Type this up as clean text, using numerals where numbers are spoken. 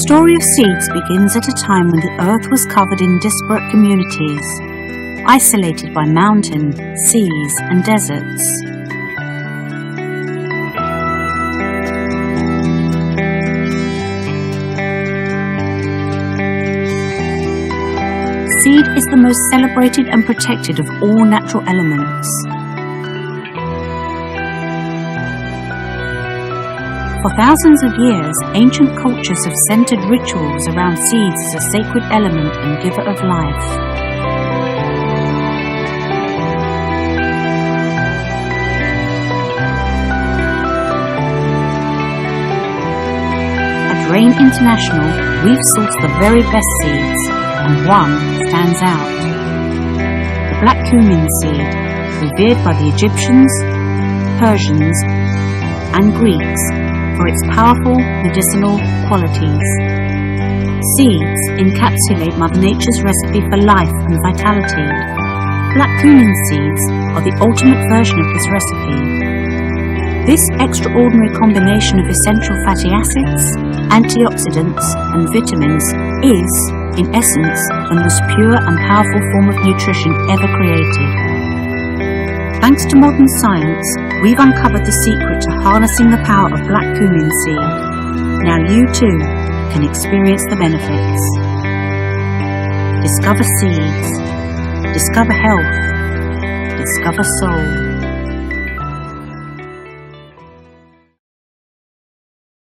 story of seeds begins at a time when the earth was covered in disparate communities, isolated by mountain, seas, and deserts. Seed is the most celebrated and protected of all natural elements. For thousands of years, ancient cultures have centered rituals around seeds as a sacred element and giver of life. At Rain International, we've sourced the very best seeds, and one stands out. The black cumin seed, revered by the Egyptians, Persians, and Greeks for its powerful medicinal qualities. Seeds encapsulate Mother Nature's recipe for life and vitality. Black cumin seeds are the ultimate version of this recipe. This extraordinary combination of essential fatty acids, antioxidants, and vitamins is, in essence, the most pure and powerful form of nutrition ever created. Thanks to modern science, we've uncovered the secret to harnessing the power of black cumin seed. Now you too can experience the benefits. Discover seeds. Discover health. Discover soul.